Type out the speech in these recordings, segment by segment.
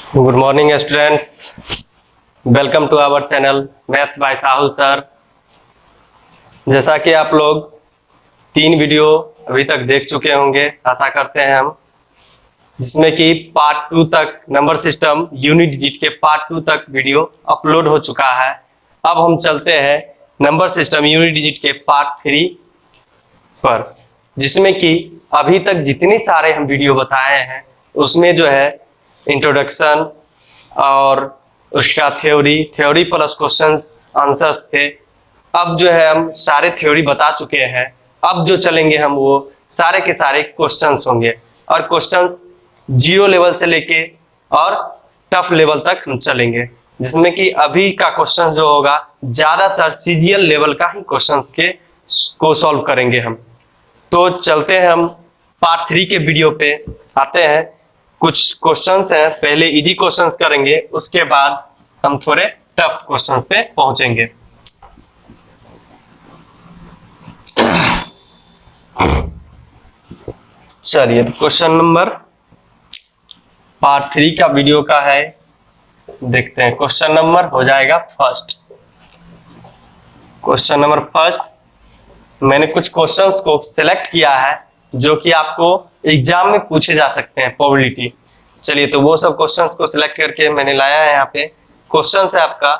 Good morning students, welcome to our channel maths by Sahul sir. जैसा कि आप लोग 3 वीडियो अभी तक देख चुके होंगे, आशा करते हैं हम, जिसमें कि पार्ट 2 तक नंबर सिस्टम यूनिट डिजिट के पार्ट 2 तक वीडियो अपलोड हो चुका है। अब हम चलते हैं नंबर सिस्टम यूनिट डिजिट के पार्ट 3 पर, जिसमें कि अभी तक जितने सारे हम वीडियो बताए हैं उसमें जो है इंट्रोडक्शन और उसका थ्योरी प्लस क्वेश्चंस आंसर्स थे। अब जो है हम सारे थ्योरी बता चुके हैं। अब जो चलेंगे हम वो सारे के सारे क्वेश्चंस होंगे, और क्वेश्चंस 0 लेवल से लेके और टफ लेवल तक हम चलेंगे, जिसमें कि अभी का क्वेश्चन जो होगा ज्यादातर सीजीएल लेवल का ही क्वेश्चंस को सॉल्व करेंगे हम। तो चलते हैं हम पार्ट 3 के वीडियो पे आते हैं। कुछ क्वेश्चंस हैं, पहले इजी क्वेश्चंस करेंगे, उसके बाद हम थोड़े टफ क्वेश्चंस पे पहुंचेंगे। चलिए, क्वेश्चन नंबर पार्ट 3 का वीडियो का है, देखते हैं। क्वेश्चन नंबर हो जाएगा फर्स्ट। क्वेश्चन नंबर फर्स्ट, मैंने कुछ क्वेश्चंस को सिलेक्ट किया है जो कि आपको एग्जाम में पूछे जा सकते हैं, प्रोबेबिलिटी। चलिए, तो वो सब क्वेश्चंस को सिलेक्ट करके मैंने लाया है। यहाँ पे क्वेश्चंस है आपका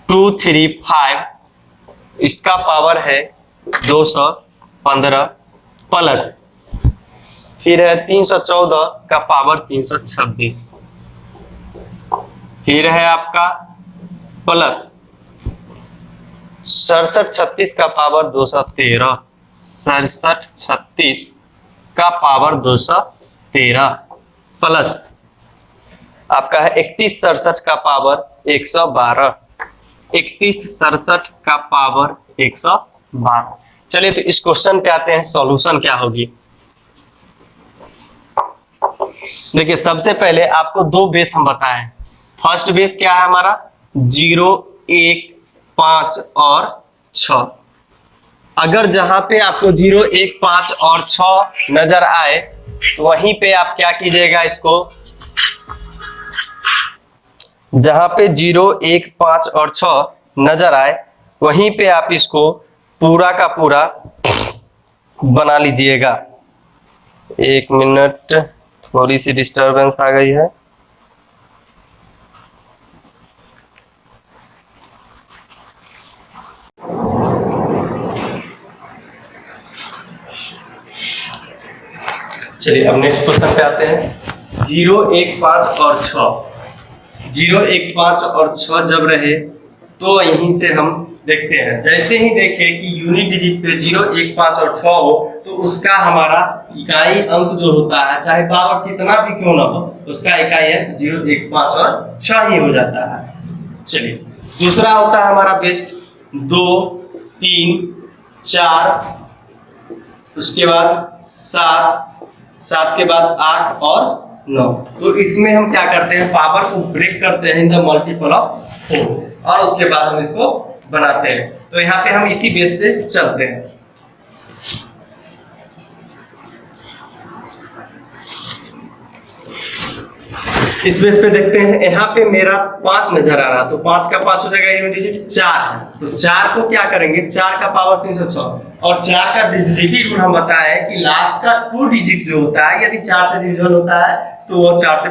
235, इसका पावर है 215 प्लस, फिर है 314 का पावर 326, फिर है आपका प्लस 6736 का पावर 213, 6736 का पावर 213 प्लस आपका है 3167 का पावर 112, 3167 का पावर 112। चलिए, तो इस क्वेश्चन पे आते हैं, सॉल्यूशन क्या होगी। देखिए, सबसे पहले आपको 2 बेस हम बताएं। फर्स्ट बेस क्या है हमारा, 0, 1, 5 और 6। अगर जहां पे आपको 0, 1, 5 और 6 नजर आए तो वहीं पे आप क्या कीजिएगा, इसको जहां पे 0, 1, 5 और 6 नजर आए वहीं पे आप इसको पूरा का पूरा बना लीजिएगा। 1 मिनट, थोड़ी सी डिस्टरबेंस आ गई है। चलिए, अब नेक्स्ट क्वेश्चन पे आते हैं। 0, 1, 5 और 6, 0, 1, 5 और 6 जब रहे तो यहीं से हम देखते हैं। जैसे ही देखें कि यूनिट डिजिट पे 0, 1, 5 और 6 हो तो उसका हमारा इकाई अंक जो होता है, चाहे पावर कितना भी क्यों ना हो, उसका इकाई अंक 0, 1, 5 और 6 ही हो जाता है। चलिए, दूसरा होता है हमारा बेस्ट 2, 3, 4, उसके बाद 7 के बाद 8 और 9। तो इसमें हम क्या करते हैं, पावर को ब्रेक करते हैं इन द मल्टीपल ऑफ 4, और उसके बाद हम इसको बनाते हैं। तो यहाँ पे हम इसी बेस पे चलते हैं। इस बेस पे देखते हैं, यहाँ पे मेरा 5 नजर आ रहा, तो 5 का 5 हो जाएगा, यूनिट डिजिट 4 है, तो 4 को क्या करेंगे, 4 का पावर 306, और 4 का डिविजिबिलिटी रूल हम बताया है कि लास्ट का 2 डिजिट जो होता है, यदि 4 से डिविजन होता है तो वो 4 से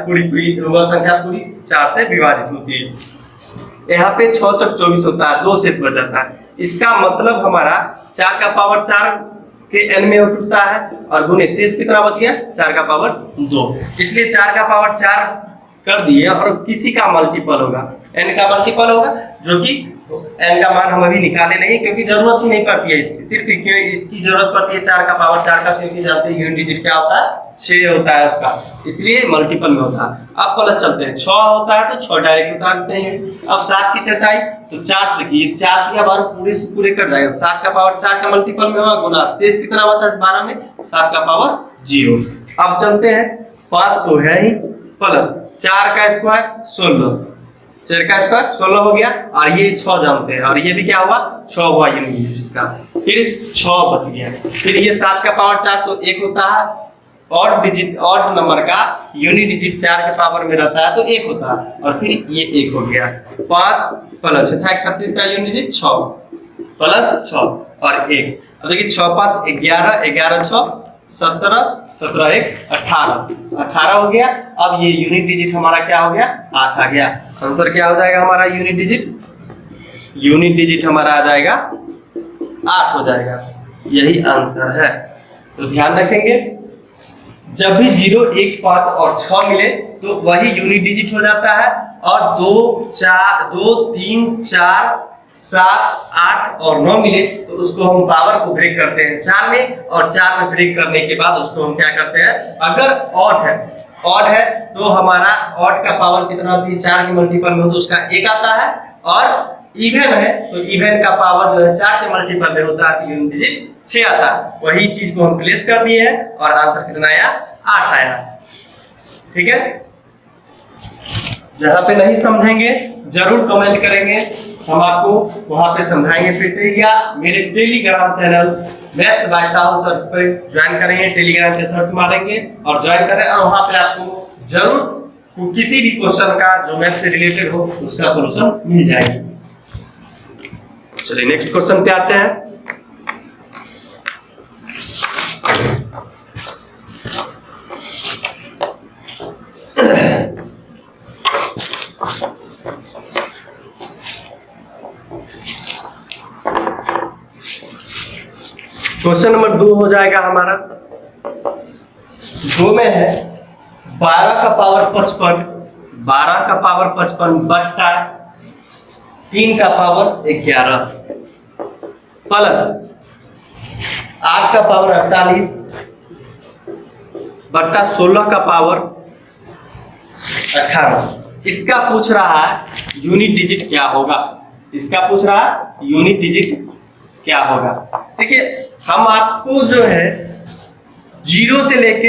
वह संख्या पूरी 4 से विभाजित होती है। यहाँ पे 6 चौक 24 होता है, 2 शेष बच जाता है। इसका मतलब हमारा 4 का पावर 4 के n में टूटता है, और गुणे शेष कितना बच गया, 4 का पावर 2। इसलिए 4 का पावर 4 कर दिए, और किसी का मल्टीपल होगा, n का मल्टीपल होगा, जो कि n का मान हम अभी निकाले नहीं क्योंकि जरूरत ही नहीं पड़ती है इसकी। सिर्फ क्यों इसकी जरूरत पड़ती है 4 का पावर 4 का, क्योंकि जानते हैं यूनिट डिजिट क्या होता है, 6 होता है उसका, इसलिए मल्टीपल में होता है। अब प्लस चलते हैं, 6 होता है तो 6 डायरेक्ट उतार देते हैं। अब 7 की चर्चा आई तो 4 देखिए, 4 की हमारे पूरे कट जाएगा, 7 का पावर 4 का मल्टीपल में होगा, गुना शेष कितना बचा 12 में, 7 का पावर 0। अब चलते हैं, 5 तो है ही, प्लस 4 का स्क्वायर 16, 4 का स्क्वायर 16 हो गया, और ये 6 जानते हैं, और ये भी क्या हुआ, 6 हुआ यूनिट इसका, फिर 6 बच गया। फिर ये 7 का पावर 4 तो 1 होता है, ऑड नंबर का यूनिट डिजिट 4 के पावर में रहता है तो 1 होता है, और फिर ये 1 हो गया। 5 प्लस 6 36 का यूनिट डिजिट 6 प्लस 6 और 1। अब देखिए 6 5 11 11 6 17 17 1 18 18 हो गया। अब ये यूनिट डिजिट हमारा क्या हो गया 8 आ गया। आंसर क्या हो जाएगा हमारा यूनिट डिजिट हमारा आ जाएगा 8 हो जाएगा। यही आंसर है। तो ध्यान रखेंगे जब भी 0 1 5 और 6 मिले तो वही यूनिट डिजिट हो जाता है, और 2 3 4 7 8 और 9 मिले तो उसको हम पावर को ब्रेक करते हैं 4 में, और 4 में ब्रेक करने के बाद उसको हम क्या करते हैं, अगर ऑड है तो हमारा ऑड का पावर कितना भी 4 के मल्टीपल में हो तो उसका 1 आता है, और इवन है तो इवन का पावर जो है 4 के मल्टीपल में होता है तो यूनिट डिजिट 6 आता है। वही चीज को हम प्लेस कर दिए हैं और आंसर कितना आया 8 आया। ठीक है, जहां पे नहीं समझेंगे जरूर कमेंट करेंगे, हम आपको वहां पे समझाएंगे फिर से, या मेरे Telegram channel maths bye Sahu sir पे ज्वाइन करेंगे। टेलीग्राम पे सर्च मारेंगे और ज्वाइन करें, और वहां पे आपको जरूर किसी भी क्वेश्चन का जो मैथ से रिलेटेड हो उसका सॉल्यूशन मिल जाएगा। चलिए नेक्स्ट क्वेश्चन पे आते हैं। क्वेश्चन नंबर 2 हो जाएगा हमारा। 2 में है 12 का पावर 55 बट्टा 3 का पावर 11 प्लस 8 का पावर 48 बट्टा 16 का पावर 18। इसका पूछ रहा है यूनिट डिजिट क्या होगा। क्या होगा। देखिए हम आपको जो है 0 से लेके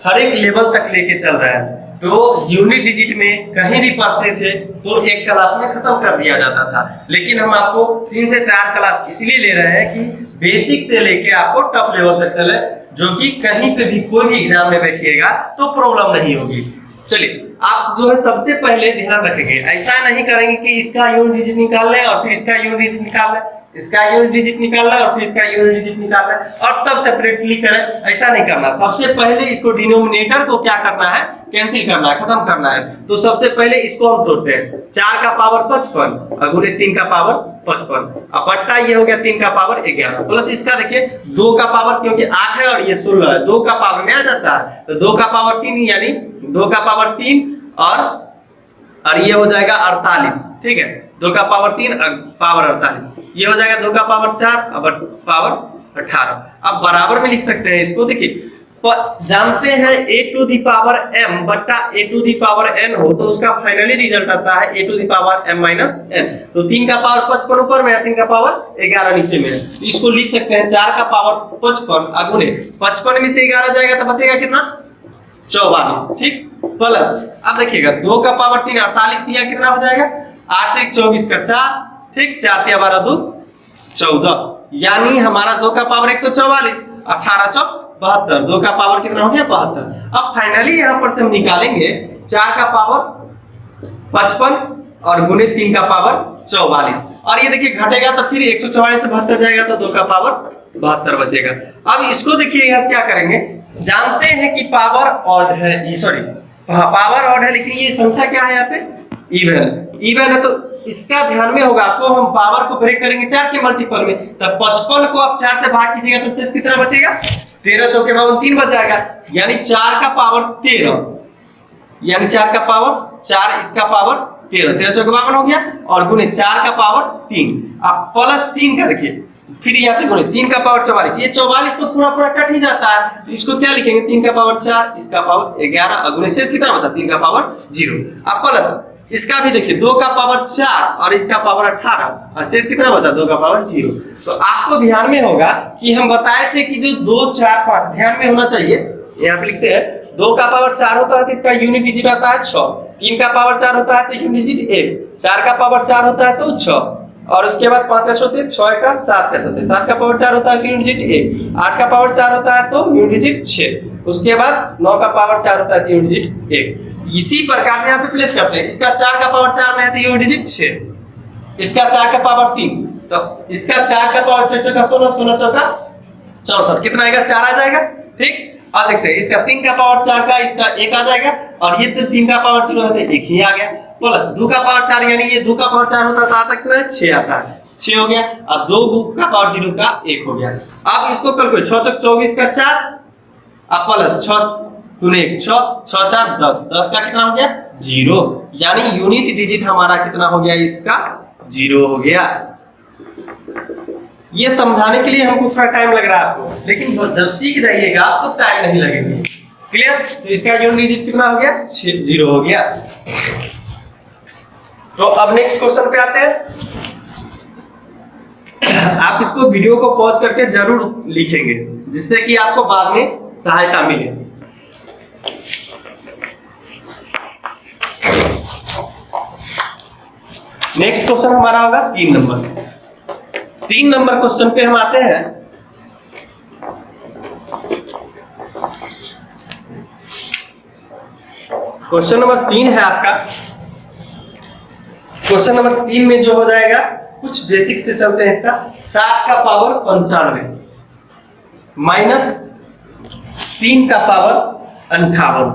हर एक लेवल तक लेके चल रहे हैं, तो यूनिट डिजिट में कहीं भी पढ़ते थे तो एक क्लास में खत्म कर दिया जाता था, लेकिन हम आपको 3 से 4 क्लास इसलिए ले रहे हैं कि बेसिक से लेके आपको टॉप लेवल तक चले, जो कि कहीं पे भी कोई भी एग्जाम में बैठिएगा तो प्रॉब्लम नहीं होगी। चलिए आप जो है सबसे पहले ध्यान रखेंगे, ऐसा नहीं करेंगे कि इसका यूनिट डिजिट निकाल लें और फिर इसका यूनिट डिजिट निकाल लें, इसका यूनिट डिजिट निकालना और फिर इसका यूनिट डिजिट निकालना और तब सेपरेटली करें, ऐसा नहीं करना। सबसे पहले इसको डिनोमिनेटर को क्या करना है, कैंसिल करना है, खत्म करना है। तो सबसे पहले इसको हम तोड़ते हैं। 4 का पावर 55 और गुणे 3 का पावर 55, अब बट्टा ये हो गया 3 का पावर 11 प्लस इसका देखिए 2 का पावर, क्योंकि 8 है और ये 16 है, 2 का पावर में आ जाता है तो 2 का पावर 3 यानी 2 का पावर 3 और ये हो जाएगा 48। ठीक है, 2 का पावर 3 पावर 48, ये हो जाएगा 2 का पावर 4 अब पावर 18। अब बराबर में लिख सकते हैं इसको। देखिए जानते हैं a to the power m बट्टा a to the power n हो तो उसका फाइनली रिजल्ट आता है a to the power m minus n। तो 3 का पावर 55 ऊपर में है, 3 का पावर 11 नीचे में है, तो इसको लिख सकते हैं 4 का पावर 55 अगुणे 55 में से 11 जाएगा तो बचेगा कितना 44। ठीक, प्लस अब देखिएगा 2 का पावर 3 48 दिया, कितना हो जाएगा 8 3 24 का 4। ठीक, 4 3 12 2 14, यानी हमारा 2 का पावर 144 18 4 72, 2 का पावर कितना हो गया 72। अब फाइनली यहां पर से हम निकालेंगे 4 का पावर 55 और गुणे 3 का पावर 44, और ये देखिए घटेगा तो फिर 144 से 72 जाएगा तो 2 का पावर 72 बचेगा। अब इसको देखिए यहां से क्या करेंगे, जानते हैं कि पावर ऑड है, सॉरी पावर ऑड है, लेकिन ये संख्या क्या है यहाँ पे इवन है, तो इसका ध्यान में होगा आपको, हम पावर को ब्रेक करेंगे 4 के मल्टीपल में, तब 55 को आप 4 से भाग कीजिएगा तो शेष कितना बचेगा 13 चौके 3 बच जाएगा, यानी 4 का पावर 13, यानी 4 का पावर 4 इसका पावर 13, 13 चौके 52 हो गया, और गुणे 4 का पावर 3 अब प्लस 3 का देखिए फिर यहाँ पे गुणे 3 का पावर 44, ये 44 तो पूरा पूरा कट ही जाता है, तो इसको क्या लिखेंगे 3 का पावर 4 इसका पावर 11 अगुणे शेष कितना बचा 3 का पावर 0। अब प्लस इसका भी देखिए 2 का पावर 4 और इसका पावर 18 और शेष कितना बचा 2 का पावर 0। तो आपको ध्यान में होगा कि हम बताए थे कि जो 2 4 5 ध्यान में होना चाहिए, यहाँ पे लिखते हैं 2 का पावर 4 होता है तो इसका यूनिट डिजिट आता है 6, 3 का पावर 4 होता है तो यूनिट डिजिट 1, 4 का पावर 4 होता है तो 6 और उसके बाद 5 का चौथे 6 का 7 का चौथे 7 का पावर 4 होता है यूनिट डिजिट 1, 8 का पावर 4 होता है तो यूनिट डिजिट 6, उसके बाद 9 का पावर 4 होता है तो यूनिट डिजिट 1। इसी प्रकार से यहाँ पे प्लेस करते हैं। इसका 4 का पावर 4 में है तो यूनिट डिजिट 6, इसका 4 का पावर 3, तो इसका 4 का पावर 4 चौका 16, 16 चौका 64, कितना आएगा 4 आ जाएगा। ठीक, अब देखते हैं इसका 3 का पावर 4 का इसका 1 आ जाएगा, और ये तो 3 का पावर 0 है तो 1 ही आ गया, प्लस 2 का पावर 4 यानी ये 2 का पावर 4 होता है तो कितना 6 आता है, 6 हो गया, और 2 का पावर 0 का 1 हो गया। अब इसको कैलकुलेट 6 चौक 24 का 4, अब प्लस 6 गुने 1 6, 6 4 10, 10 का कितना हो गया 0, यानी यूनिट डिजिट हमारा कितना हो गया इसका 0 हो गया। ये समझाने के लिए हमको थोड़ा टाइम लग रहा है आपको, लेकिन जब सीख जाइएगा तो टाइम नहीं लगेगा। क्लियर? तो इसका यूनिट डिजिट कितना हो गया 0 हो गया। तो अब नेक्स्ट क्वेश्चन पे आते हैं। आप इसको वीडियो को पॉज करके जरूर लिखेंगे जिससे कि आपको बाद में सहायता मिले। नेक्स्ट क्वेश्चन हमारा होगा 3 नंबर। 3 नंबर क्वेश्चन पे हम आते हैं। क्वेश्चन नंबर 3 है आपका। क्वेश्चन नंबर 3 में जो हो जाएगा कुछ बेसिक से चलते हैं। इसका 7 का पावर 95 माइनस 3 का पावर 58,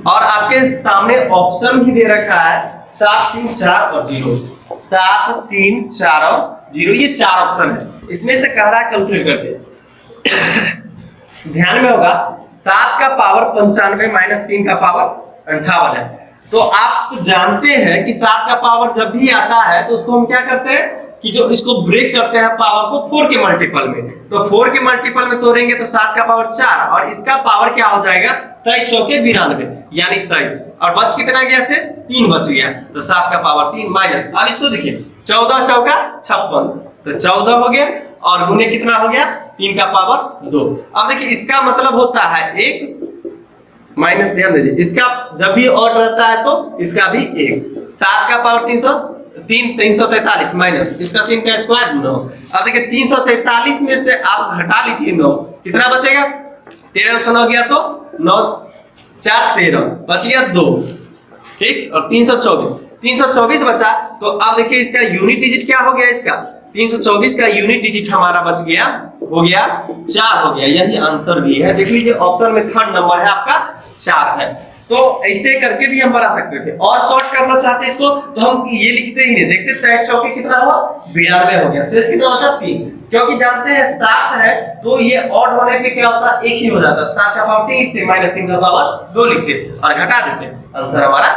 और आपके सामने ऑप्शन भी दे रखा है 7 3 4 और 0, 7 3 4 और 0, ये 4 ऑप्शन है। इसमें से कह रहा है कैलकुलेट करते हैं। ध्यान में होगा 7 का पावर 95 माइनस 3 का पावर 58 है। तो आप जानते हैं कि 7 का पावर जब भी आता है तो उसको हम क्या करते हैं कि जो इसको ब्रेक करते हैं पावर को 4 के मल्टीपल में। तो 4 के मल्टीपल में तोड़ेंगे तो 7 का पावर 4 और इसका पावर क्या हो जाएगा 23 चौके 92 यानी 23, और बच कितना गया से 3 बच गया, तो 7 का पावर 3 माइनस। अब इसको देखिए 14 चौका 56, तो 14 हो गया, और गुने कितना हो गया 3 का पावर 2। अब देखिए इसका मतलब होता है 1 माइनस, ध्यान दीजिए इसका जब भी ऑड रहता है तो इसका भी 1, 7 का पावर 343 माइनस इसका 3 का स्क्वायर 9। अब देखिए 343 में से आप घटा लीजिए 9, कितना बचेगा 13 ऑप्शन हो गया, तो 9 4 13 बच गया 2। ठीक, और 324 बचा। तो अब देखिए इसका यूनिट डिजिट क्या हो गया, इसका 324 का यूनिट डिजिट हमारा बच गया, हो गया 4 हो गया। यही आंसर भी है। देख लीजिए ऑप्शन में 3rd नंबर है आपका 4 है। तो ऐसे करके भी हम बना सकते थे, और शॉर्ट करना चाहते इसको तो हम ये लिखते ही नहीं, देखते 23 चौके कितना हुआ 92 हो गया, शेष कितना बचा 3, क्योंकि जानते हैं 7 है तो ये ऑड होने पे क्या होता है 1 ही हो जाता। 7 का पावर 3 लिखते माइनस 3 का पावर 2 लिखते और घटा देते, आंसर हमारा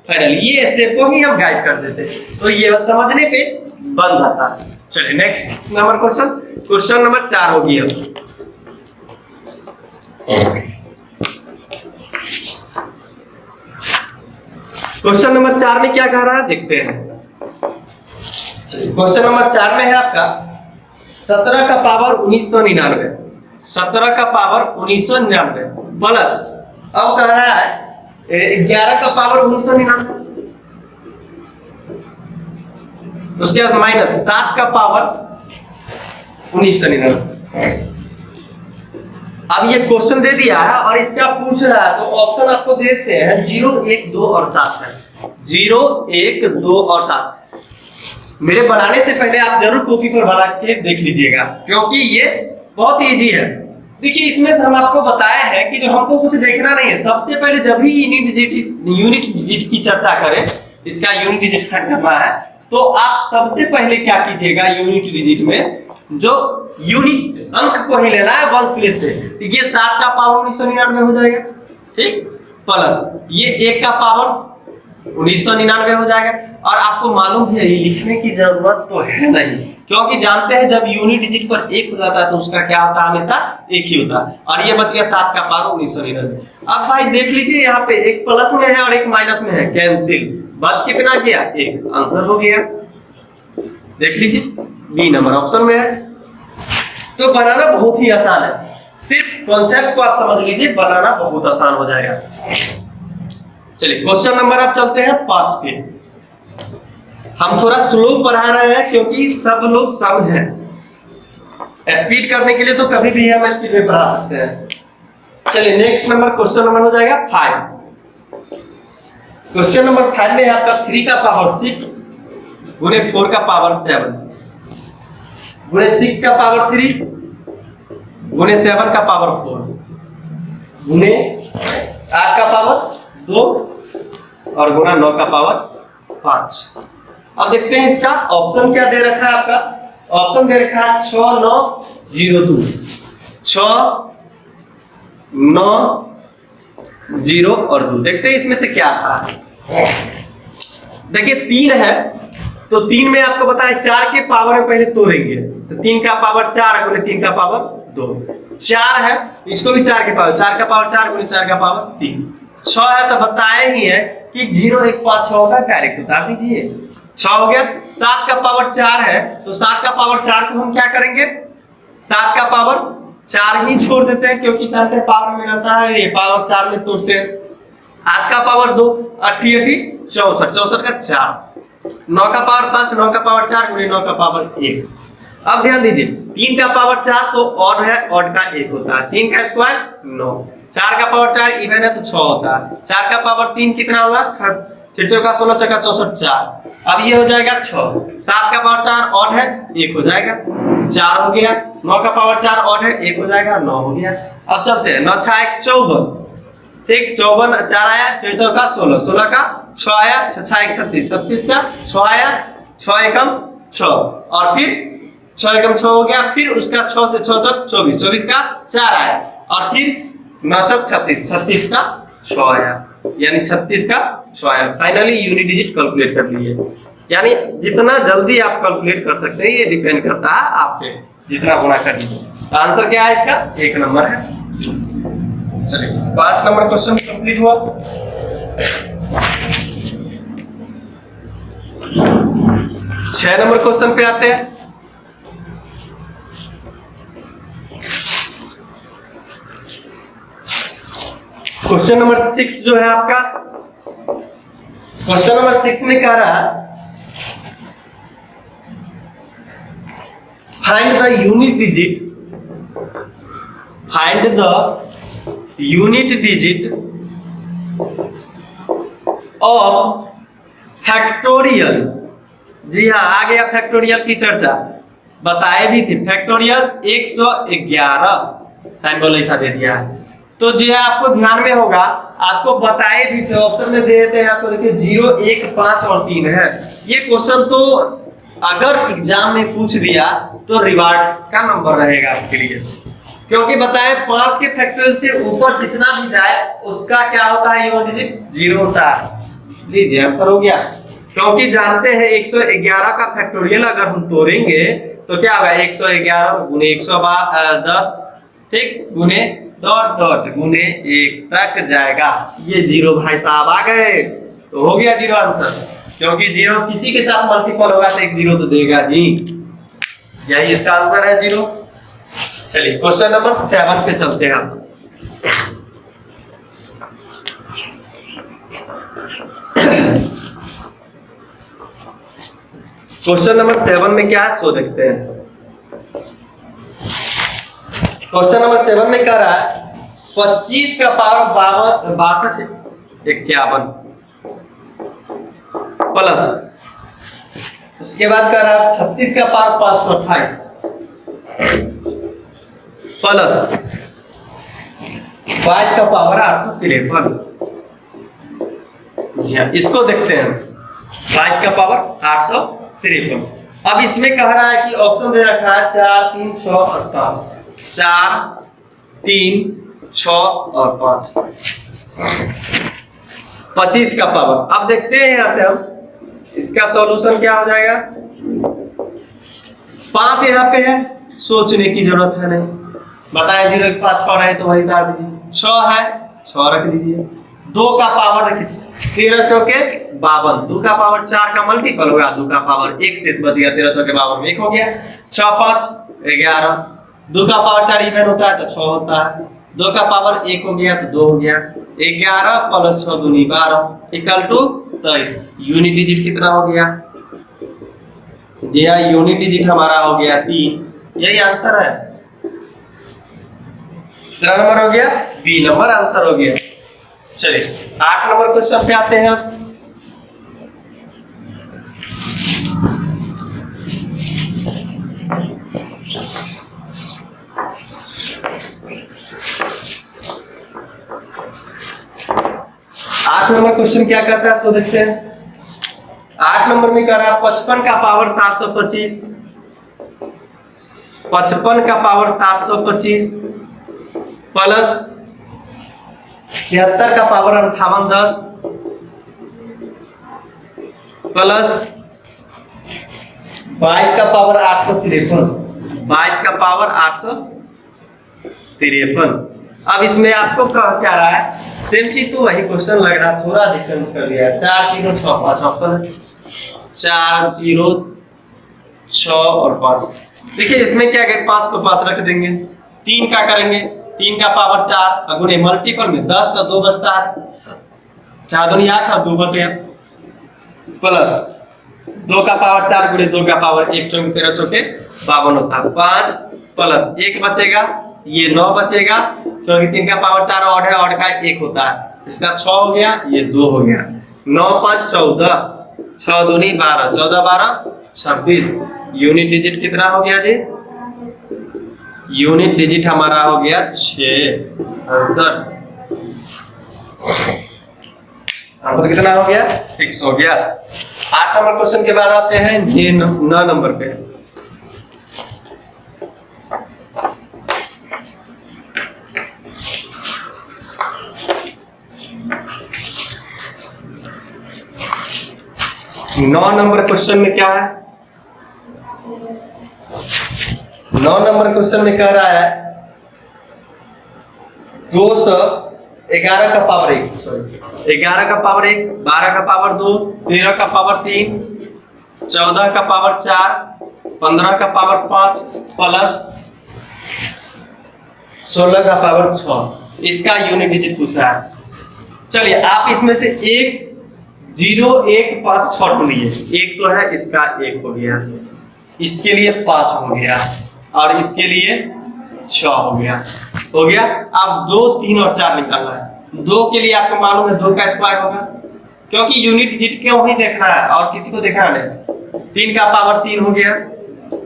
फाइनल। ये स्टेप को ही हम गाइड कर देते, तो ये समझने पे बन जाता है। चलिए नेक्स्ट नंबर क्वेश्चन नंबर 4 होगी। अब क्वेश्चन नंबर 4 में क्या कह रहा है देखते हैं। क्वेश्चन नंबर 4 में है आपका 17 का पावर 1999, 17 का पावर 1999 प्लस, अब कह रहा है 11 का पावर 1999, उसके बाद माइनस 7 का पावर 1999। अब ये क्वेश्चन दे दिया है और इसका पूछ रहा है, तो ऑप्शन आपको देते हैं 0 1 2 और 7 है। 0 1 2 और 7 मेरे बनाने से पहले आप जरूर कॉपी पर बना के देख लीजिएगा, क्योंकि ये बहुत इजी है। देखिए इसमें से हम आपको बताया है कि जो हमको कुछ देखना नहीं है, सबसे पहले जब भी यूनिट डिजिट की चर्चा करें, इसका यूनिट डिजिट फाइंड करना है, तो आप सबसे पहले क्या कीजिएगा यूनिट डिजिट में जो यूनिट अंक को ही लेना है वंस प्लेस पे। ये 7 का पावर 1999 हो जाएगा, ठीक, प्लस ये 1 का पावर 1999 हो जाएगा। और आपको मालूम है ये लिखने की जरूरत तो है नहीं, क्योंकि जानते हैं जब यूनिट डिजिट पर 1 हो जाता है तो उसका क्या होता है हमेशा 1 ही होता है। और ये बच गया 7 का पावर 1999। अब भाई देख लीजिए यहाँ पे एक प्लस में है और एक माइनस में है, कैंसिल, बच कितना गया 1, आंसर हो गया। देख लीजिए बी नंबर ऑप्शन में है। तो बनाना बहुत ही आसान है, सिर्फ कॉन्सेप्ट को आप समझ लीजिए, बनाना बहुत आसान हो जाएगा। चलिए क्वेश्चन नंबर आप चलते हैं 5 पे। हम थोड़ा स्लो पढ़ा रहे हैं क्योंकि सब लोग समझें। स्पीड करने के लिए तो कभी भी हम स्पीड में पढ़ा सकते हैं। चलिए नेक्स्ट नंबर, क्वेश्चन नंबर हो जाएगा 5। क्वेश्चन नंबर 5 में आपका 3 का पावर 6 गुने 4 का पावर 7 गुने 6 का पावर 3 गुने 7 का पावर 4 गुने 8 का पावर 2 और गुना 9 का पावर 5। अब देखते हैं इसका ऑप्शन क्या दे रखा है। आपका ऑप्शन दे रखा है 6 9 0 2, 6 9 0 और 2। देखते हैं इसमें से क्या था। देखिए 3 है तो 3 में आपको बताया 4 के पावर में पहले तोड़ेंगे तो 3 का पावर 4 गुने 3 का पावर 2। 4 है इसको भी 4 के पावर, 4 का पावर 4 गुने 4 का पावर 3। 6 है तो बताया ही है कि 0 1 5 6 होगा, डायरेक्ट उतार दीजिए। 6 हो गया। 7 का पावर 4 है तो 7 का पावर 4 को हम क्या करेंगे, 7 का पावर 4 ही छोड़ देते हैं क्योंकि चाहते हैं पावर में रहता है, ये पावर 4 में तोड़ते हैं। 8 का पावर 2 8 64, 64 का 4। 9 का पावर 5, 9 का पावर 4 गुने 9 का पावर 1। अब ध्यान दीजिए 3 का पावर 4 तो ऑड है, ऑड का 1 होता है। 3 का स्क्वायर 9, 4 का पावर 4 इवन है तो 6 होता है। 4 का पावर 3 कितना होगा, 6 चौका 16 चौका 64 4। अब ये हो जाएगा 6। 7 का पावर 4 ऑड है 1 हो जाएगा, 4 हो गया। 9 का पावर 4 ऑड है 1 हो जाएगा, 9 हो गया। अब चलते हैं 9 6 1 14, ठीक 54 4 आया, 4 चौका 16, 16 का 6 आया, 6 6 1 36, 36 का 6 आया, 6 एकम 6 और फिर 6 एकम 6 हो गया। फिर उसका 6 से 6 चौक 24, 24 का 4 आया और फिर 9 चौक 36, 36 का 6 आया, यानी 36 का 6 आया। फाइनली यूनिट डिजिट कैलकुलेट कर लिए। यानी जितना जल्दी आप कैलकुलेट कर सकते हैं ये डिपेंड करता है आप पे, जितना गुणा कर लीजिए। आंसर क्या है इसका, 1 नंबर है। चलिए 5 नंबर क्वेश्चन कंप्लीट हुआ। 6 नंबर क्वेश्चन पे आते हैं। क्वेश्चन नंबर 6 जो है आपका, क्वेश्चन नंबर 6 में कह रहा है find the unit digit, find the unit digit of factorial. जी हाँ, आ गया फैक्टोरियल की चर्चा, बताए भी थे फैक्टोरियल 111 सिंबल ऐसा दे दिया है। तो जो है आपको ध्यान में होगा, आपको बताए भी थे, ऑप्शन में दे देते हैं आपको। देखिए 0 1 5 और 3 है। ये क्वेश्चन तो अगर एग्जाम में पूछ दिया तो रिवार्ड का नंबर रहेगा आपके लिए, क्योंकि बताए 5 के फैक्टोरियल से ऊपर जितना भी जाए उसका क्या होता है, यूनिट डिजिट 0 होता है। लीजिए आंसर हो गया, क्योंकि जानते हैं 111 का फैक्टोरियल अगर हम तोड़ेंगे तो क्या होगा, 111 गुने 110, ठीक, गुने डॉट डॉट गुने 1 तक जाएगा। ये 0 भाई साहब आ गए तो हो गया 0 आंसर, क्योंकि 0 किसी के साथ मल्टीपल होगा तो एक 0 तो देगा ही। यही इसका आंसर है 0। चलिए क्वेश्चन नंबर 7 पे चलते हैं हम। क्वेश्चन नंबर 7 में क्या है सो देखते हैं। क्वेश्चन नंबर 7 में कह रहा है 25 का पावर 62 51 प्लस, उसके बाद कह रहा है 36 का पावर 528 प्लस 22 का पावर 853। जी हाँ, इसको देखते हैं 22 का पावर 853। अब इसमें कह रहा है कि ऑप्शन दे रखा है 4 3 6 और 5, 4 3 6 और 5, 25 का पावर। अब देखते हैं यहां से हम इसका सॉल्यूशन क्या हो जाएगा। 5 यहाँ पे है, सोचने की जरूरत है नहीं, बताया 0 1 5 6 रहे तो वही उतार दीजिए। 6 है 6 रख दीजिए। 2 का पावर देखिए 13 चौके 52, 2 का पावर 4 का मल्टीपल होगा, 2 का पावर 1 शेष बच गया, 13 चौके 52 में 1 हो गया। 6 5 11, 2 का पावर 4 इवन होता है तो 6 होता है, 2 का पावर 1 हो गया तो 2 हो गया। 11 प्लस 6 दूनी 12 इक्वल टू 23। यूनिट डिजिट कितना हो गया जी हाँ, यूनिट डिजिट हमारा हो गया 3, यही आंसर है। कितना नंबर हो गया? बी नंबर आंसर हो गया। चलिए 8 नंबर क्वेश्चन पे आते हैं हम। आठ नंबर क्वेश्चन क्या कहता है सो देखते हैं। 8 नंबर में कह रहा है 55 का पावर 725, 55 का पावर 725 प्लस 73 का पावर 5810 प्लस 22 का पावर 853, 22 का पावर 853। अब इसमें आपको क्या रहा है, सेम चीज तो वही क्वेश्चन लग रहा है, थोड़ा डिफरेंस कर दिया है। 4 0 6 5 ऑप्शन है, 4 0 6 और 5। देखिए इसमें क्या करें, 5 को 5 रख देंगे, 3 का करेंगे 3 का पावर 4 गुणे मल्टीपल में 10 तो 2 बचता है, 4 दूनी 8 और 2 बच गया, प्लस 2 का पावर 4 गुणे 2 का पावर 1 चौके 13 चौके 52 होता है, 5 प्लस 1 बचेगा, ये 9 बचेगा क्योंकि 3 का पावर 4 ऑड है, ऑड का 1 होता है, इसका 6 हो गया, ये 2 हो गया, 9 5 14, 6 दूनी 12, 14 12 26। यूनिट डिजिट कितना हो गया जी? यूनिट डिजिट हमारा हो गया 6। आंसर कितना हो गया? 6 हो गया। 8 नंबर क्वेश्चन के बाद आते हैं ये 9 नंबर पे। नौ नंबर क्वेश्चन में क्या है? 9 नंबर क्वेश्चन में कह रहा है 211 का पावर 1, सॉरी 11 का पावर 1, 12 का पावर 2, 13 का पावर 3, 14 का पावर 4, 15 का पावर 5 प्लस 16 का पावर 6। इसका यूनिट डिजिट पूछ रहा है। चलिए आप इसमें से एक 0 1 5 6 ढूंढिए, एक तो है इसका 1 हो गया, इसके लिए 5 हो गया और इसके लिए 6 हो गया, हो गया। अब 2 3 और 4 निकालना है। 2 के लिए आपको मालूम है 2 का स्क्वायर होगा, क्योंकि यूनिट डिजिट क्यों ही देखना है और किसी को देखना नहीं। 3 का पावर 3 हो गया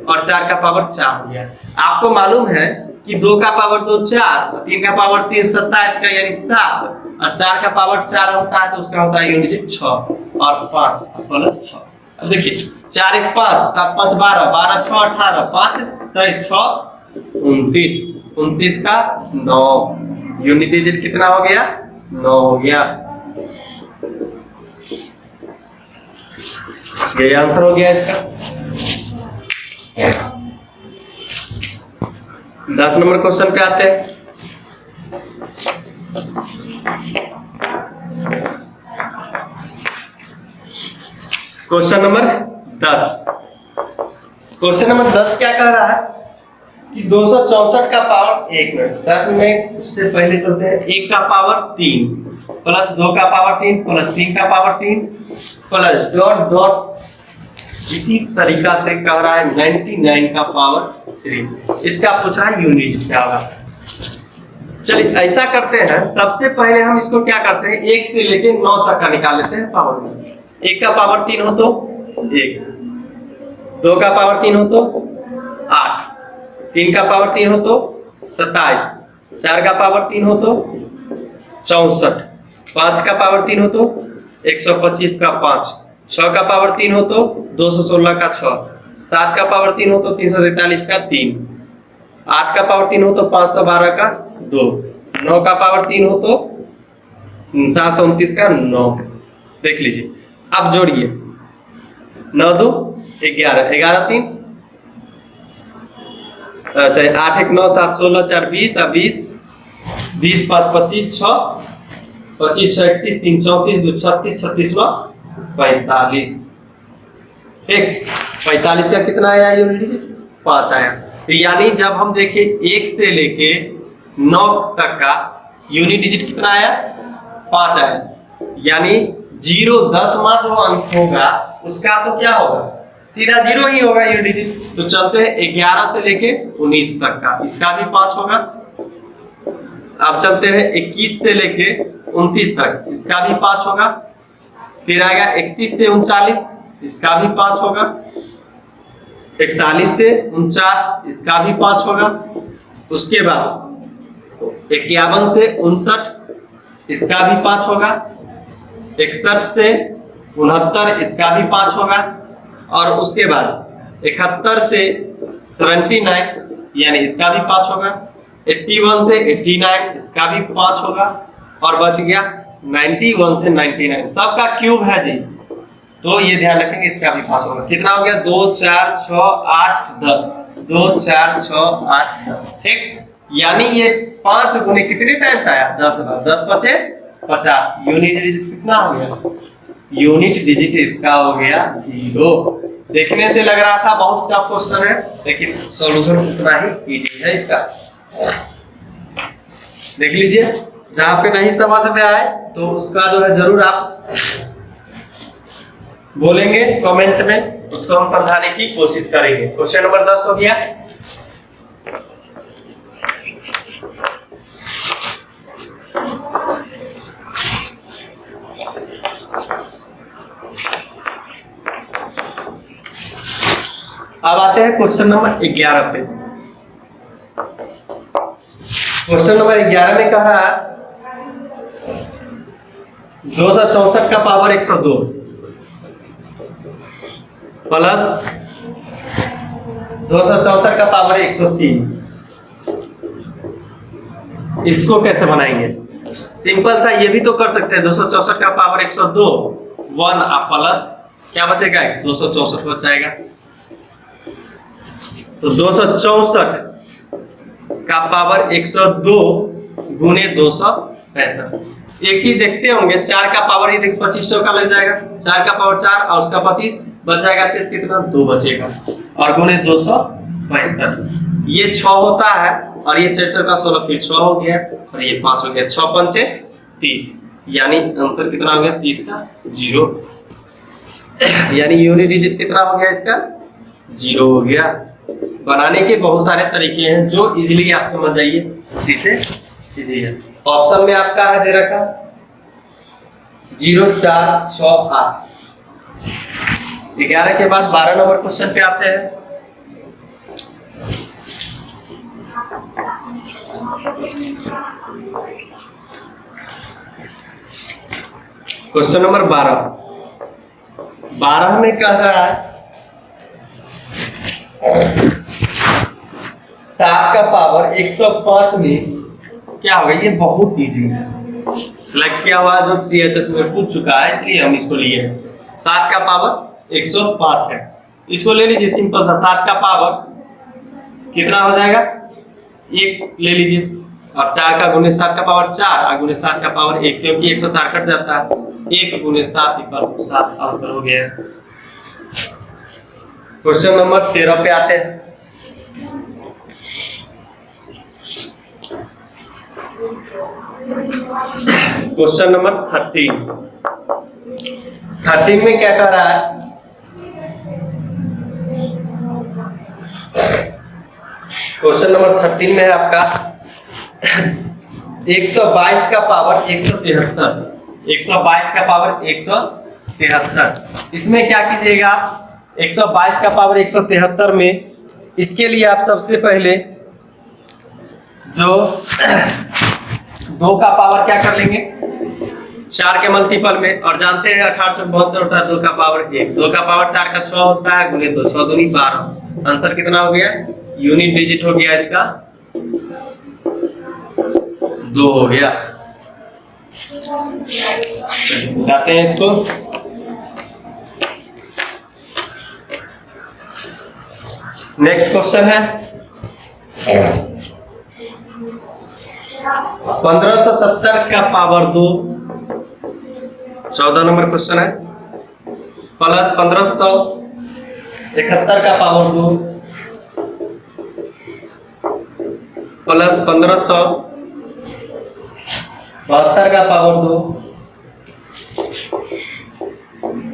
और 4 का पावर 4 हो गया। आपको मालूम है कि 2 का पावर 2 4, 3 का पावर 3 27 का यानी 7 और 4 का पावर 4 होता है तो उसका होता है यूनिट डिजिट 6 और 5 प्लस 6। अब देखिए 4 1 5 7 5 12, 12 6 18, 5 23 6 29, 29 का 9। यूनिट डिजिट कितना हो गया? 9 हो गया। ये आंसर हो गया इसका। 10 नंबर क्वेश्चन पे आते हैं। Question number 10। क्वेश्चन नंबर 10 क्या कह रहा है कि 264 का पावर 1 मिनट 10 में उससे पहले चलते हैं। 1 का पावर 3 प्लस 2 का पावर 3 प्लस 3 का पावर 3 प्लस डॉट डॉट, इसी तरीका से कह रहा है 99 का पावर 3। इसका पूछ रहा है यूनिट क्या होगा। चलिए ऐसा करते हैं, सबसे पहले हम इसको क्या करते हैं 1 से लेके 9 तक का निकाल लेते हैं पावर में। 1 का पावर 3 हो तो 1, 2 का पावर 3 हो तो 8, 3 का पावर 3 हो तो 27, 4 का पावर 3 हो तो 64, 5 का पावर 3 हो तो 125 का 5, 6 का पावर 3 हो तो 216 का 6, 7 का पावर 3 हो तो 343 का 3, 8 का पावर 3 हो तो 512 का 2, 9 का पावर 3 हो तो 729 का 9। देख लीजिए, अब जोड़िए 9 2 11, 11 3, अच्छा 8 1 9 7 16 4 20, 20 20 5 25 6 25 6 31 3 34 2 36 36 9 45। ठीक, 45 का कितना आया यूनिट डिजिट? 5 आया। तो यानी जब हम देखें 1 से लेके 9 तक का यूनिट डिजिट कितना आया? 5 आया। यानी 0 10वां जो अंक होगा उसका तो क्या होगा? सीधा 0 ही होगा यूनिट डिजिट। तो चलते हैं 11 से लेके 19 तक का, इसका भी 5 होगा। अब चलते हैं 21 से लेके 29 तक, इसका भी 5 होगा। फिर आएगा 31 से 39, इसका भी 5 होगा। 41 से 49, इसका भी 5 होगा। उसके बाद 51 से 59, इसका भी 5 होगा। 61 से 69, इसका भी 5 होगा। और उसके बाद 71 से 79, यानी इसका भी 5 होगा। 81 से 89, इसका भी 5 होगा। और बच गया 91 से 99, सबका क्यूब है जी, तो ये ध्यान रखेंगे इसका भी 5 होगा। कितना हो गया? 2 4 6 8 10, 2 4 6 8 10, ठीक। यानी ये 5 गुने कितने टाइम्स आया? 10 बार। 10 बचे 50। यूनिट डिजिट कितना हो गया? यूनिट डिजिट इसका हो गया 0। देखने से लग रहा था बहुत टफ क्वेश्चन है, लेकिन सॉल्यूशन उतना ही इजी है इसका। देख लीजिए, जहां पे नहीं समझ में आए तो उसका जो है जरूर आप बोलेंगे कमेंट में, उसको हम समझाने की कोशिश करेंगे। क्वेश्चन नंबर 10 हो गया। अब आते हैं क्वेश्चन नंबर 11 पे। क्वेश्चन नंबर 11 में कह रहा है 264 का पावर 102 प्लस 264 का पावर 103, इसको कैसे बनाएंगे? सिंपल सा ये भी तो कर सकते हैं। 264 का पावर 102 1 प्लस क्या बचेगा? 264 बच जाएगा। तो 264 का पावर 102 गुने 265। एक चीज देखते होंगे, 4 का पावर ये देखिए 2500 का लग जाएगा। 4 का पावर 4 और उसका 25 बच जाएगा, शेष कितना? 2 बचेगा। और गुने 265, ये 6 होता है और ये 4 का 16, फिर 6 हो गया और ये 5 हो गया। 6 पंचे 30, यानी आंसर कितना हो गया? 30 का 0। यानी यूनिट डिजिट कितना हो गया इसका? 0 हो गया। बनाने के बहुत सारे तरीके हैं, जो इजीली आप समझ जाइए उसी से इजी है। ऑप्शन में आपका है दे रखा 0 4 6 8। 11 के बाद 12 नंबर क्वेश्चन पे आते हैं। क्वेश्चन नंबर 12 में कह रहा है 7 का पावर 105 में क्या होगा? ये बहुत इजी है, सिलेक्ट किया हुआ जो CHS में पूछ चुका है, इसलिए हम इसको लिए। 7 का पावर 105 है, इसको ले लीजिए सिंपल सा। 7 का पावर कितना हो जाएगा? 1 ले लीजिए। और 4 का गुने 7 का पावर 4 और गुने 7 का पावर 1, क्योंकि 104 कट जाता है। 1 गुने 7 = 7, आंसर हो गया। क्वेश्चन नंबर 13 पे आते हैं। क्वेश्चन नंबर 13 में क्या कह रहा है? क्वेश्चन नंबर 13 में है आपका 122 का पावर 173। 122 का पावर 173, इसमें क्या कीजिएगा? 122 का पावर 173 में इसके लिए आप सबसे पहले जो 2 का पावर क्या कर लेंगे? 4 के मल्टीपल में, और जानते हैं 18 × 72 होता है 2 का पावर 1। 2 का पावर 4 का 6 होता है, गुने 2 6 दूनी 12। आंसर कितना हो गया? यूनिट डिजिट हो गया इसका 2 हो गया। जाते हैं इसको। नेक्स्ट क्वेश्चन है 1570 का पावर 2, 14 नंबर क्वेश्चन है, प्लस 1571 का पावर 2 प्लस 1572 का पावर 2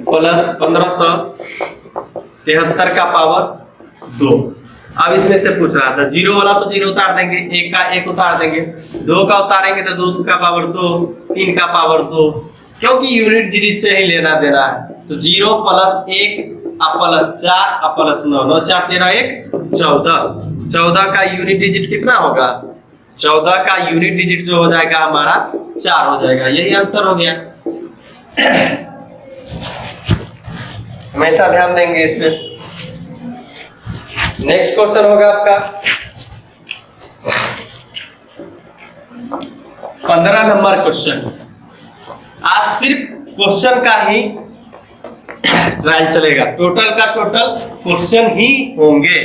प्लस 1573 73 का पावर 2। अब इसमें से पूछ रहा था, जीरो वाला तो जीरो उतार देंगे, एक का एक उतार देंगे, 2 का उतारेंगे तो 2 का पावर 2, 3 का पावर 2, क्योंकि यूनिट डिजिट से ही लेना देना है। तो 0 + 1 प्लस 4 प्लस 9, 9 4 13 1 14। 14 का यूनिट डिजिट कितना होगा? 14 का यूनिट डिजिट जो हो जाएगा हमारा 4 हो जाएगा। यही आंसर हो गया। हमेशा ध्यान देंगे इस पे। नेक्स्ट क्वेश्चन होगा आपका 15 नंबर क्वेश्चन। आज सिर्फ क्वेश्चन का ही ट्रायल चलेगा, टोटल का टोटल क्वेश्चन ही होंगे।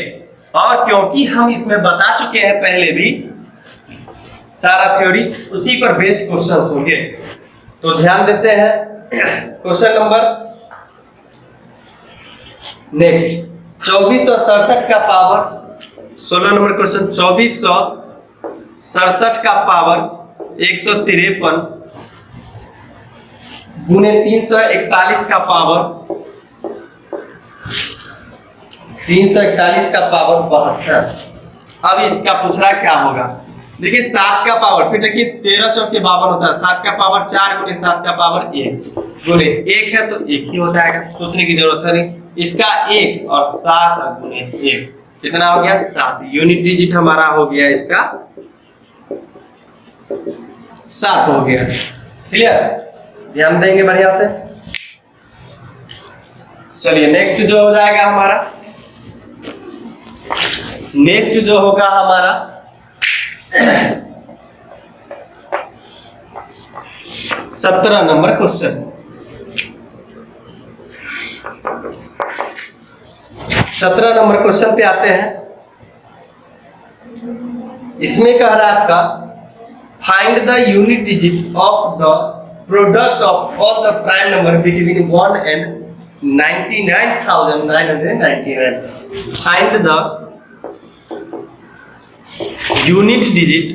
और क्योंकि हम इसमें बता चुके हैं पहले भी सारा थ्योरी, उसी पर बेस्ड क्वेश्चंस होंगे। तो ध्यान देते हैं क्वेश्चन नंबर नेक्स्ट 2467 का पावर 16 नंबर क्वेश्चन। 2467 का पावर 153 गुने 341 का पावर 341 का पावर 72। अब इसका पूछ रहा है क्या होगा। देखिए 7 का पावर, फिर देखिए 13 चौके 52 होता है, 7 का पावर 4 गुने 7 का पावर 1 गुने 1 है तो 1 ही हो जाएगा, सोचने की जरूरत है नहीं। इसका 1 और 7 गुने 1 कितना हो गया? 7। यूनिट डिजिट हमारा हो गया इसका 7 हो गया। क्लियर? ध्यान देंगे बढ़िया से। चलिए नेक्स्ट जो हो जाएगा हमारा, नेक्स्ट जो होगा हमारा 17 नंबर क्वेश्चन। 17 नंबर क्वेश्चन पे आते हैं। इसमें कह रहा है आपका find the unit digit of the product of all the prime number between 1 and 99,999। Find the unit digit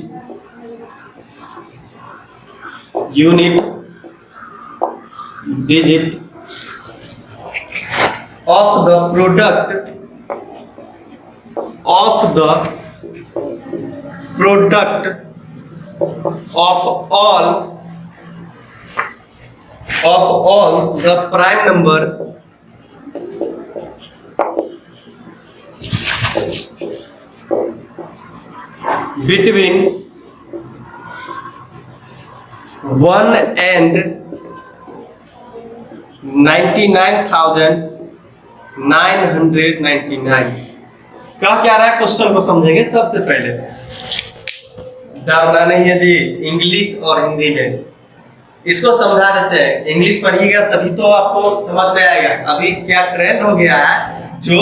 of the product of all the prime number between 1 and 99,999। क्या रहा है क्वेश्चन को समझेंगे। सबसे पहले डरना नहीं है जी, इंग्लिश और हिंदी में इसको समझा देते हैं। इंग्लिश पढ़िएगा तभी तो आपको समझ में आएगा। अभी क्या ट्रेंड हो गया है, जो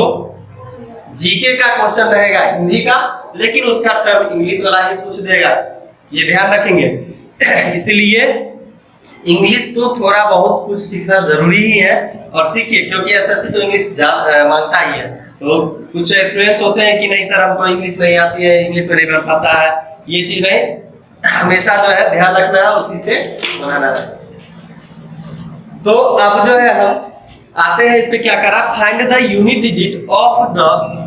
जीके का क्वेश्चन रहेगा हिंदी का, लेकिन उसका टर्म इंग्लिश वाला ही पूछ देगा, ये ध्यान रखेंगे। इसलिए इंग्लिश तो थोड़ा बहुत कुछ सीखना जरूरी ही है, और सीखिए, क्योंकि एसएससी तो इंग्लिश मांगता ही है। तो कुछ स्टूडेंट्स होते हैं कि नहीं सर हमको इंग्लिश नहीं आती है, इंग्लिश में नहीं बन पाता है, ये चीज नहीं, हमेशा जो है ध्यान रखना है, उसी से बनाना है। तो अब जो है हम आते हैं इस पे, क्या करा, find the unit digit of the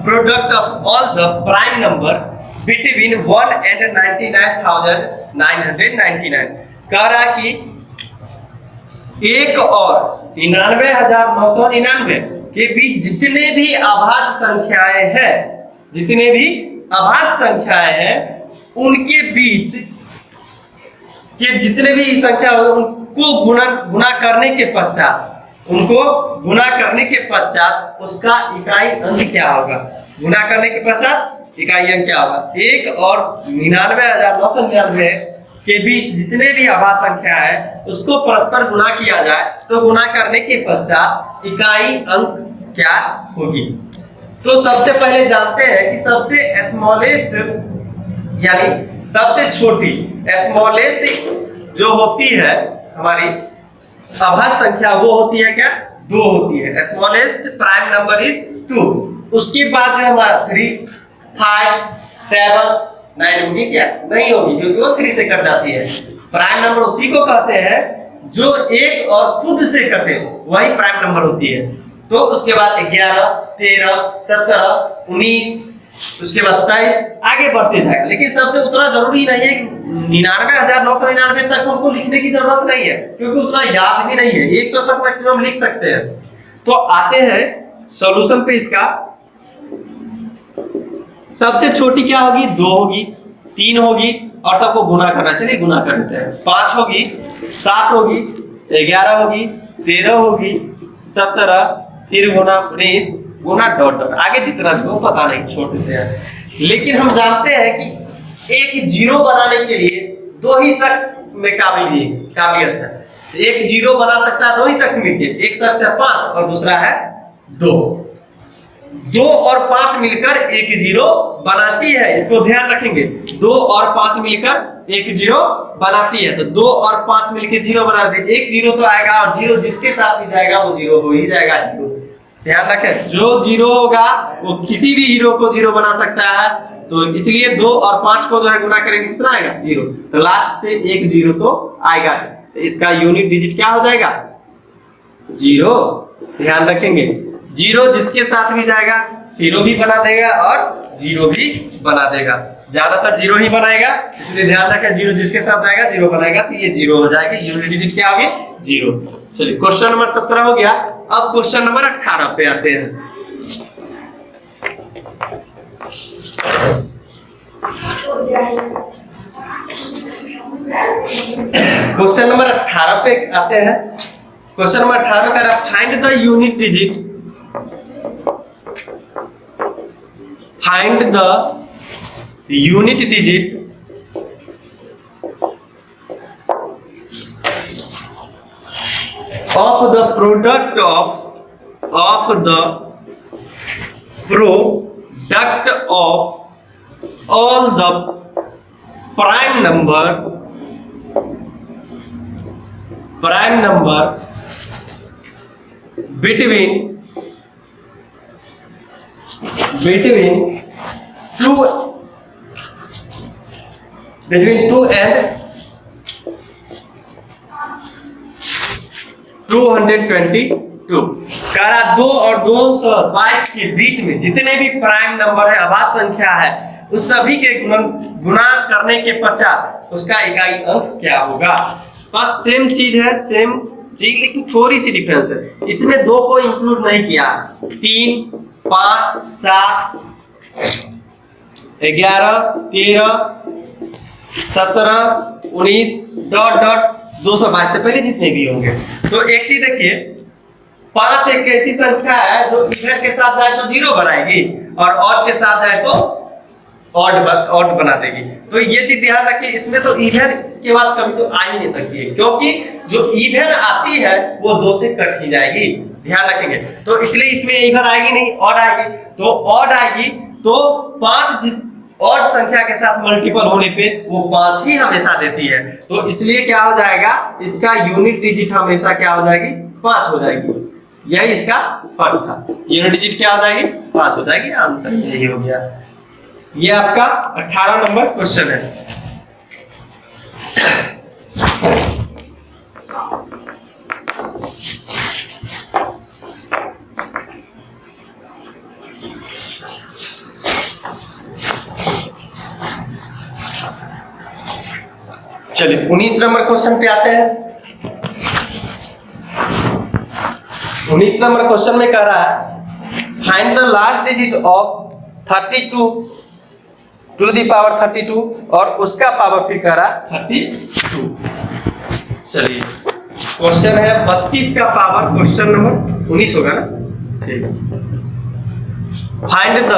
product of all the prime number between 1 and 99,999। कह रहा कि 1 और 99,999 के बीच जितने भी अभाज्य संख्याएं हैं, उनके बीच के जितने भी संख्या उनको गुना करने के पश्चात उसका इकाई अंक क्या होगा? गुना करने के पश्चात इकाई अंक क्या होगा? 1 और 99,999 के बीच जितने भी अभाज्य संख्या है उसको परस्पर गुना किया जाए तो गुना करने के पश्चात इकाई अंक क्या होगी? तो सबसे पहले जानते हैं कि सबसे स्मॉलेस्ट यानी सबसे छोटी स्मॉलेस्ट जो होती है हमारी अभाज्य संख्या, वो होती है क्या? 2 होती है। Smallest prime number is 2। उसके बाद जो हमारा 3, 5, 7, 9 होगी क्या? नहीं होगी, क्योंकि वो 3 से कट जाती है। प्राइम नंबर उसी को कहते हैं जो 1 और खुद से कटे, वही प्राइम नंबर होती है। तो उसके बाद 11, 13, 17, 19, उसके बाद 23 आगे बढ़ते जाएगा। लेकिन सबसे उतना जरूरी नहीं है, 99,999 तक हमको लिखने की जरूरत नहीं है, क्योंकि उतना याद भी नहीं है, 100 तक मैक्सिमम लिख सकते हैं। तो आते हैं सॉल्यूशन पे। इसका सबसे छोटी क्या होगी? 2 होगी, 3 होगी, और सबको गुना करना। चलिए गुना कर देते हैं। 5 होगी, 7 होगी, 11 होगी, 13 होगी, 17, फिर गुना 19, गुना डॉट डॉट, आगे जितना भी हो पता नहीं, छोड़ देते हैं। लेकिन हम जानते हैं कि एक जीरो बनाने के लिए 2 ही शख्स में काबिलियत है। एक जीरो बना सकता है 2 ही शख्स मिलकर, एक शख्स है 5 और दूसरा है 2। 2 और 5 मिलकर एक जीरो बनाती है, इसको ध्यान रखेंगे। 2 और 5 मिलकर एक जीरो बनाती है, तो 2 और 5 मिलकर जीरो बनाती है। एक जीरो तो आएगा, और जीरो जिसके साथ भी जाएगा वो जीरो हो ही जाएगा। ध्यान रखें, जो जीरो होगा वो किसी भी हीरो को जीरो बना सकता है, तो इसलिए 2 और 5 को जो है गुना करेंगे कितना आएगा? जीरो। तो लास्ट से एक जीरो तो आएगा, तो इसका यूनिट डिजिट क्या हो जाएगा? जीरो। ध्यान रखेंगे, जीरो जिसके साथ भी जाएगा हीरो भी बना देगा और जीरो भी बना देगा। ज्यादातर जीरो ही बनाएगा, इसलिए ध्यान रखें, जीरो जिसके साथ जाएगा जीरो बनाएगा, तो ये जीरो हो जाएगा। यूनिट डिजिट क्या होगी? जीरो। चलिए क्वेश्चन नंबर 17 हो गया। अब क्वेश्चन नंबर 18 पे आते हैं। क्वेश्चन नंबर 18 पे आते हैं। क्वेश्चन नंबर 18 में कह रहा है find the unit digit, find the unit digit of the product of the product of all the prime number between 2 and 222। कह रहा 2 और 222 के बीच में जितने भी प्राइम नंबर है, आभास संख्या है, उस सभी के गुणा करने के पश्चात उसका इकाई अंक क्या होगा। बस सेम चीज है, सेम चीज, लेकिन थोड़ी सी डिफरेंस है। इसमें 2 को इंक्लूड नहीं किया। 3, 5, 7, 11, 13, 17, 19 डॉट डॉट 222 से पहले जितने भी होंगे। तो एक चीज देखिए, 5 एक ऐसी संख्या है जो इवन के साथ जाए तो जीरो बनाएगी, और ऑड के साथ जाए तो ऑड बना देगी। तो ये चीज ध्यान रखिए, इसमें तो इवन इसके बाद कभी तो आ ही नहीं सकती है, क्योंकि जो इवन आती है वो 2 से कट ही जाएगी। ध्यान रखेंगे, तो इसलिए इसमें इवन आएगी नहीं, ऑड आएगी। तो ऑड आएगी तो 5 जिस ऑड संख्या के साथ मल्टीपल होने पे वो 5 ही हमेशा देती है। तो इसलिए क्या हो जाएगा, इसका यूनिट डिजिट हमेशा क्या हो जाएगी? 5 हो जाएगी। यही इसका फर्क था। यूनिट डिजिट क्या हो जाएगी? 5 हो जाएगी। आंसर यही हो गया। ये आपका 18 नंबर क्वेश्चन है। चलिए 19 नंबर क्वेश्चन पे आते हैं। 19 नंबर क्वेश्चन में कह रहा है find the last digit of 32 to the power 32, और उसका पावर फिर कह रहा है 32। चलिए क्वेश्चन है 32 का पावर, क्वेश्चन नंबर 19 होगा ना? ठीक है। Find the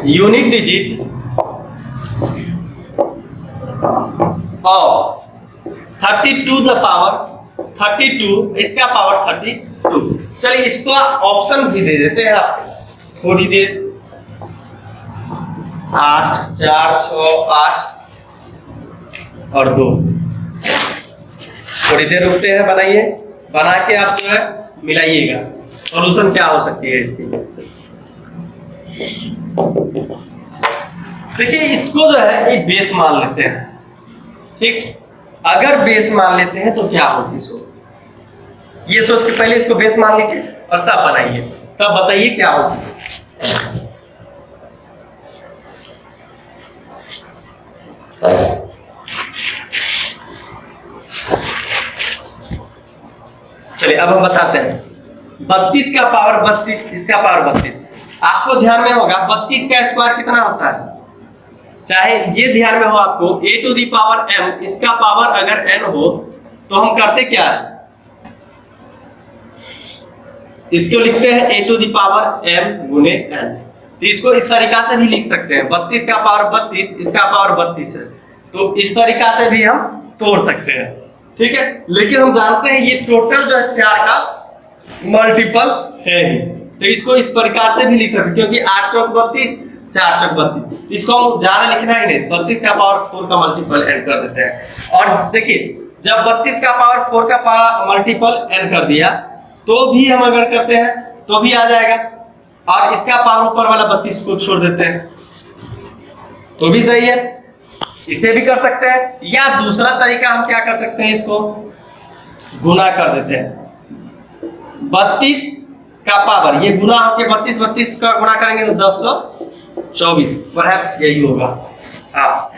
unit digit of 32 the power 32, इसका पावर 32। चलिए इसको ऑप्शन भी दे देते हैं आपको थोड़ी देर। 8, 4, 6, 8 और 2। थोड़ी देर रुकते हैं, बनाइए, बना के आप जो है मिलाइएगा सॉल्यूशन क्या हो सकती है इसकी। देखिए इसको जो है एक बेस मान लेते हैं, ठीक। अगर बेस मान लेते हैं तो क्या होगी सो ये सोच के पहले इसको बेस मान लीजिए और तब बनाइए, तब बताइए क्या होगा। चलिए अब हम बताते हैं। 32 का पावर 32, इसका पावर 32। आपको ध्यान में होगा 32 का स्क्वायर कितना होता है, चाहे ये ध्यान में हो आपको, a to the power m, इसका पावर अगर n हो तो हम करते क्या है, इसको लिखते हैं a to the power m गुने n। तो इसको इस तरीका से भी लिख सकते हैं, 32 का पावर 32, इसका पावर 32 है, तो इस तरीका से भी हम तोड़ सकते हैं, ठीक है। लेकिन हम जानते हैं ये टोटल जो है 4 का मल्टीपल है ही, तो इसको इस प्रकार से भी लिख सकते हैं, क्योंकि 8 चौक 32, 4 चौक 32, इसको हम ज्यादा लिखना ही नहीं, 32 का पावर 4 का मल्टीपल n कर देते हैं। और देखिए जब 32 का पावर 4 का पावर मल्टीपल n कर दिया तो भी हम अगर करते हैं तो भी आ जाएगा, और इसका पावर ऊपर वाला 32 को छोड़ देते हैं तो भी सही है, इसे भी कर सकते हैं। या दूसरा तरीका हम क्या कर सकते हैं, इसको गुना कर देते हैं। 32 का पावर ये गुना होके 32 का गुना करेंगे तो 224, परहैप्स यही होगा। हाँ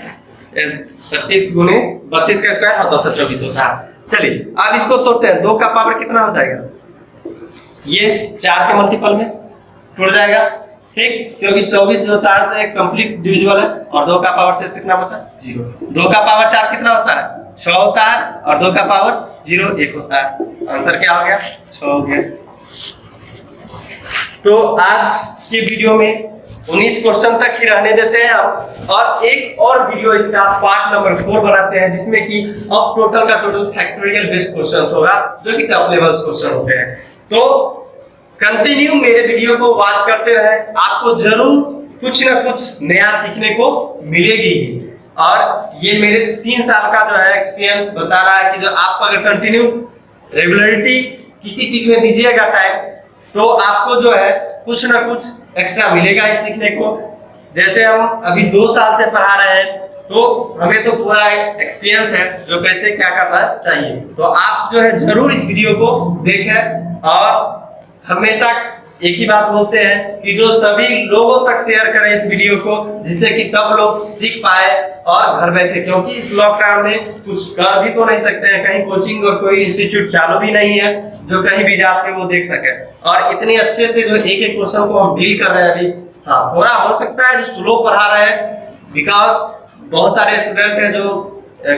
32 गुने 32 का स्क्वायर हाँ 224 होता है। चलिए अब इसको तोड़ते हैं, 2 का पावर कितना हो जाएगा, ये 4 के मल्टीपल में टूट जाएगा, ठीक, क्योंकि 24 जो 4 से कंप्लीट डिविजिबल है, और 2 का पावर शेष कितना बचा, 0। 2 का पावर 4 कितना होता है, 6 होता है, और 2 का पावर 0 1 होता है। आंसर क्या हो गया, 6 हो गया। तो आज के वीडियो में 19 क्वेश्चन तक ही रहने देते हैं हम, और एक और वीडियो इसका पार्ट नंबर 4 बनाते हैं, जिसमें कि अब टोटल का टोटल फैक्टोरियल बेस्ड क्वेश्चन होगा, जो कि टॉप लेवल्स क्वेश्चन होते हैं। तो कंटिन्यू मेरे वीडियो को वॉच करते रहे, आपको जरूर कुछ ना कुछ नया सीखने को मिलेगी ही। और ये मेरे 3 साल का जो है एक्सपीरियंस बता रहा है कि जो आप अगर कंटिन्यू रेगुलरिटी किसी चीज में दीजिएगा टाइम, तो आपको जो है कुछ ना कुछ एक्स्ट्रा मिलेगा ही सीखने को। जैसे हम अभी 2 साल से पढ़ा रहे हैं, तो हमें तो पूरा एक्सपीरियंस है जो कैसे क्या करना चाहिए। तो आप जो है जरूर इस वीडियो को देखें, और हमेशा एक ही बात बोलते हैं कि जो सभी लोगों तक शेयर करें इस वीडियो को, जिससे कि सब लोग सीख पाए और घर बैठे, क्योंकि इस लॉकडाउन में कुछ कर भी तो नहीं सकते हैं, कहीं कोचिंग और कोई इंस्टीट्यूट चालू भी नहीं है जो कहीं भी जाके वो देख सके। और इतने अच्छे से जो एक एक क्वेश्चन को हम डील कर रहे हैं अभी, हाँ थोड़ा हो सकता है जो स्लो पढ़ा रहे हैं, बिकॉज बहुत सारे स्टूडेंट हैं जो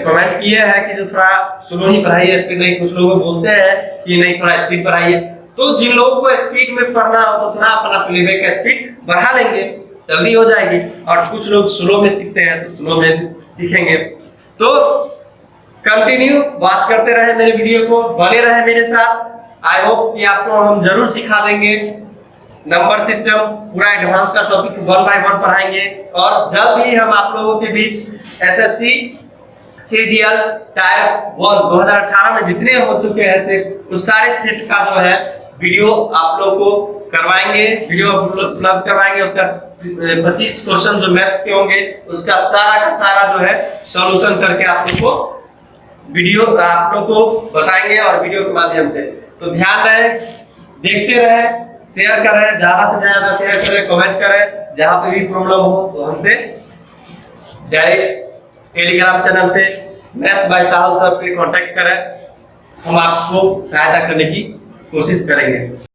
कमेंट किए हैं कि जो थोड़ा स्लो ही पढ़ाइए, स्पीड नहीं, कुछ लोग बोलते हैं कि नहीं थोड़ा स्पीड पढ़ाइए। तो जिन लोगों को स्पीड में पढ़ना हो तो थोड़ा अपना प्लेबैक का स्पीड बढ़ा लेंगे, जल्दी हो जाएगी। और कुछ लोग स्लो में सीखते हैं तो स्लो में सीखेंगे। तो कंटिन्यू वॉच करते रहे मेरे वीडियो को, बने रहे मेरे साथ। आई होप कि आपको हम जरूर सिखा देंगे नंबर सिस्टम, पूरा एडवांस का टॉपिक 1 बाय 1 पढ़ाएंगे। और जल्द ही हम आप लोगों के बीच एसएससी सीजीएल टायर 1 2018 में जितने हो चुके हैं सेट, उस सारे सेट का जो है वीडियो आप लोगों को करवाएंगे, वीडियो उपलब्ध करवाएंगे। उसका 25 क्वेश्चन जो मैथ्स के होंगे, उसका सारा का सारा जो है सॉल्यूशन करके आप लोगों को वीडियो आप लोगों को बताएंगे, और वीडियो के माध्यम से। तो ध्यान रहे, देखते रहे, शेयर करें, ज्यादा से ज्यादा शेयर करें, कमेंट करें। जहां पे भी प्रॉब्लम हो तो हमसे डायरेक्ट टेलीग्राम चैनल पे मैथ्स बाय साहुल सर पे कांटेक्ट करें, हम आपको सहायता करने की कोशिश करेंगे।